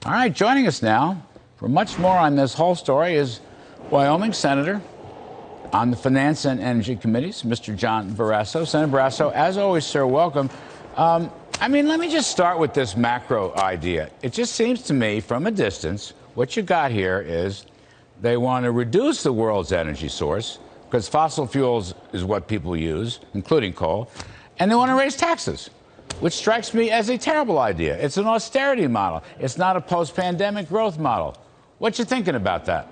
All right, joining us now for much more on this whole story is Wyoming Senator on the Finance and Energy Committees, Mr. John Barrasso. Senator Barrasso, as always, sir, welcome. Let me just start with this macro idea. It just seems to me from a distance, what you got here is they want to reduce the world's energy source because fossil fuels is what people use, including coal, and they want to raise taxes, which strikes me as a terrible idea. It's an austerity model. It's not a post-pandemic growth model. What you thinking about that?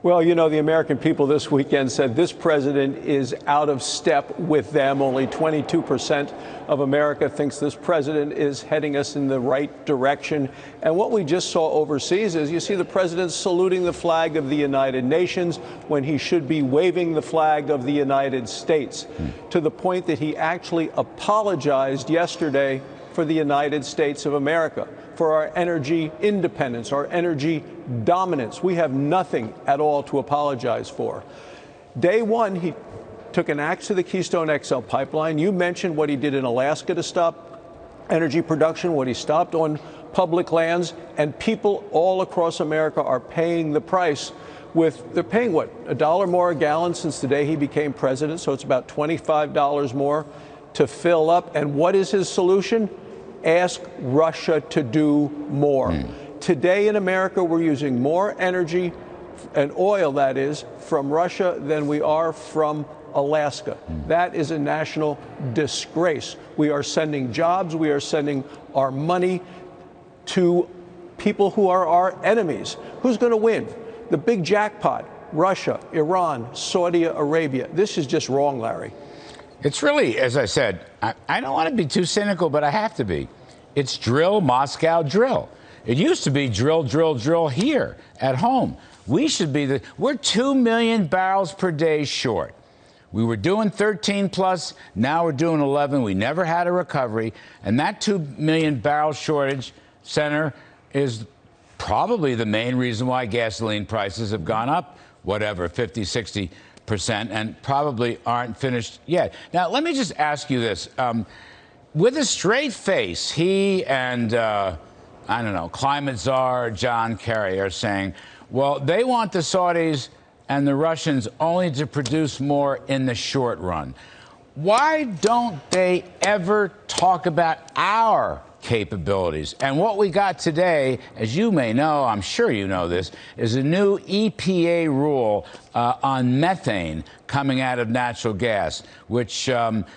Well, you know, the American people this weekend said this president is out of step with them. Only 22% of America thinks this president is heading us in the right direction. And what we just saw overseas is you see the president saluting the flag of the United Nations when he should be waving the flag of the United States, to the point that he actually apologized yesterday for the United States of America, for our energy independence, our energy dominance. We have nothing at all to apologize for. Day one, he took an axe to the Keystone XL pipeline. You mentioned what he did in Alaska to stop energy production, what he stopped on public lands, and people all across America are paying the price they're paying what, $1 more a gallon since the day he became president, so it's about $25 more to fill up. And what is his solution? Ask Russia to do more. Today in America, we're using more energy and oil, that is, from Russia than we are from Alaska. That is a national disgrace. We are sending jobs, we are sending our money to people who are our enemies. Who's going to win? The big jackpot, Russia, Iran, Saudi Arabia. This is just wrong, Larry. It's really, as I said, I don't want to be too cynical, but I have to be. It's drill, Moscow, drill. It used to be drill, drill, drill here at home. We're 2 million barrels per day short. We were doing 13 plus, now we're doing 11. We never had a recovery. And that 2 million barrel shortage, Senator, is probably the main reason why gasoline prices have gone up, whatever, 50, 60%, and probably aren't finished yet. Now, let me just ask you this. With a straight face, he and, climate czar John Kerry are saying, well, they want the Saudis and the Russians only to produce more in the short run. Why don't they ever talk about our capabilities? And what we got today, as you may know, I'm sure you know this, is a new EPA rule on methane coming out of natural gas, which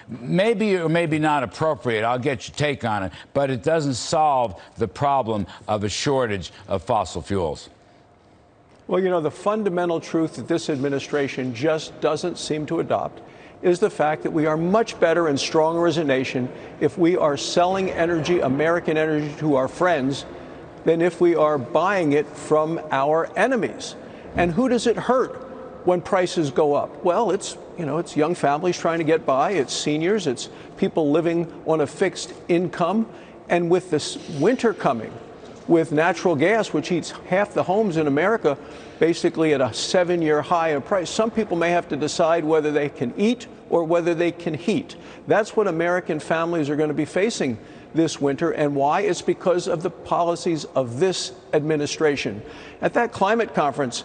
may be or may be not appropriate. I'll get your take on it, but it doesn't solve the problem of a shortage of fossil fuels. Well, you know, the fundamental truth that this administration just doesn't seem to adopt is the fact that we are much better and stronger as a nation if we are selling energy, American energy, to our friends than if we are buying it from our enemies. And who does it hurt when prices go up? Well, it's young families trying to get by, it's seniors, it's people living on a fixed income. And with this winter coming, with natural gas, which heats half the homes in America, basically at a 7-year high of price, some people may have to decide whether they can eat or whether they can heat. That's what American families are going to be facing this winter. And why? It's because of the policies of this administration. At that climate conference,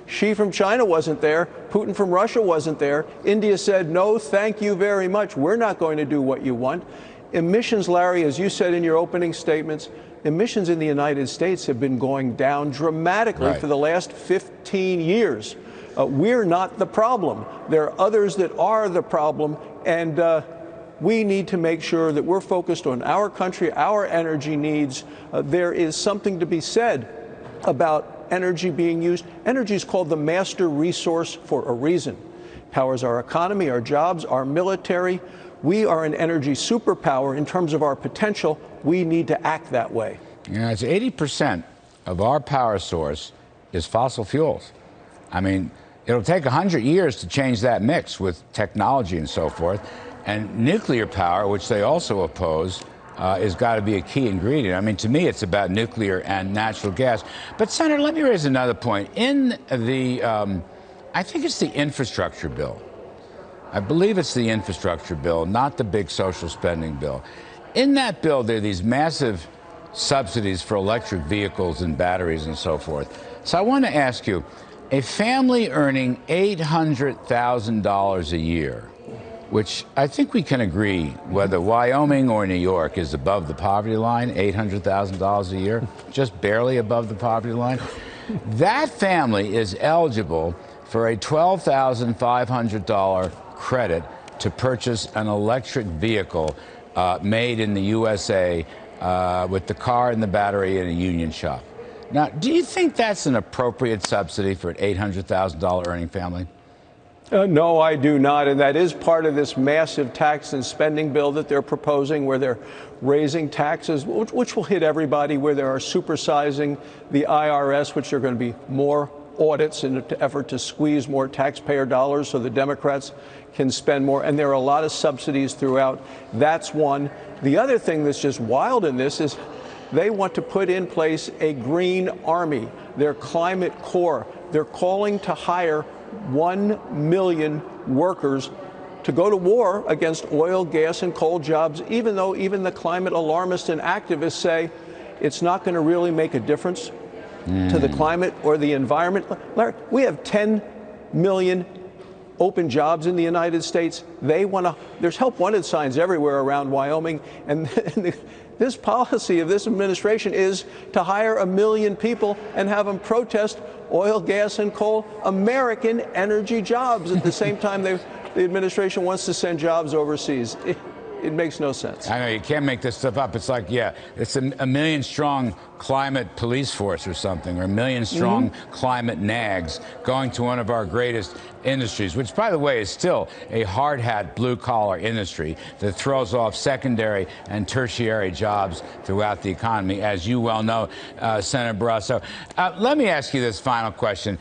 Xi from China wasn't there, Putin from Russia wasn't there. India said, no, thank you very much. We're not going to do what you want. Emissions, Larry, as you said in your opening statements, emissions in the United States have been going down dramatically for the last 15 years. We're not the problem. There are others that are the problem, and we need to make sure that we're focused on our country, our energy needs. There is something to be said about energy being used. Energy is called the master resource for a reason. Powers our economy, our jobs, our military. We are an energy superpower in terms of our potential. We need to act that way. Yeah, it's 80% of our power source is fossil fuels. I mean, it'll take 100 years to change that mix with technology and so forth. And nuclear power, which they also oppose, has got to be a key ingredient. I mean, to me, it's about nuclear and natural gas. But, Senator, let me raise another point. In the, I think it's the infrastructure bill. I believe it's the infrastructure bill, not the big social spending bill. In that bill, there are these massive subsidies for electric vehicles and batteries and so forth. So I want to ask you, a family earning $800,000 a year, which I think we can agree, whether Wyoming or New York is above the poverty line, $800,000 a year, just barely above the poverty line. That family is eligible for a $12,500 credit to purchase an electric vehicle made in the USA with the car and the battery in a union shop. Now, do you think that's an appropriate subsidy for an $800,000 earning family? No, I do not. And that is part of this massive tax and spending bill that they're proposing, where they're raising taxes, which will hit everybody, where they are supersizing the IRS, which are going to be more audits in an effort to squeeze more taxpayer dollars so the Democrats can spend more. And there are a lot of subsidies throughout. That's one. The other thing that's just wild in this is they want to put in place a green army, their climate corps. They're calling to hire 1 million workers to go to war against oil, gas, and coal jobs, even though even the climate alarmists and activists say it's not going to really make a difference to the climate or the environment. Larry, we have 10 million open jobs in the United States. They want to, there's help wanted signs everywhere around Wyoming. And this policy of this administration is to hire 1 million people and have them protest oil, gas, and coal, American energy jobs. At the same time, the administration wants to send jobs overseas. It makes no sense. I know, you can't make this stuff up. It's like, yeah, it's a million-strong climate police force or something, or a million-strong climate nags going to one of our greatest industries, which, by the way, is still a hard-hat, blue-collar industry that throws off secondary and tertiary jobs throughout the economy, as you well know, Senator Barrasso. Let me ask you this final question.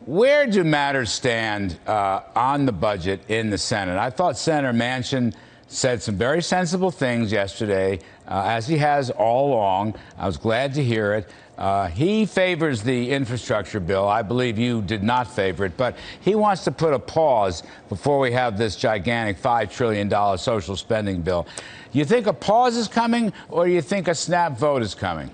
Where do matters stand on the budget in the Senate? I thought Senator Manchin said some very sensible things yesterday, as he has all along. I was glad to hear it. He favors the infrastructure bill. I believe you did not favor it, but he wants to put a pause before we have this gigantic $5 trillion social spending bill. You think a pause is coming, or do you think a snap vote is coming?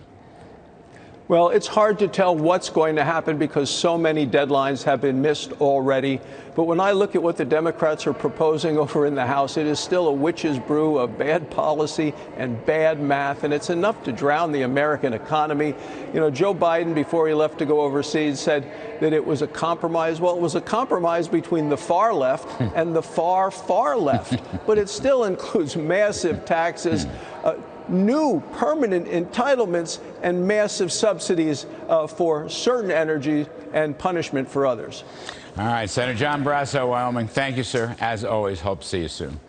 Well, it's hard to tell what's going to happen because so many deadlines have been missed already. But when I look at what the Democrats are proposing over in the House, it is still a witch's brew of bad policy and bad math, and it's enough to drown the American economy. You know, Joe Biden, before he left to go overseas, said that it was a compromise. Well, it was a compromise between the far left and the far, far left. But it still includes massive taxes, new permanent entitlements, and massive subsidies for certain energy and punishment for others. All right, Senator John Barrasso, Wyoming, thank you, sir. As always, hope to see you soon.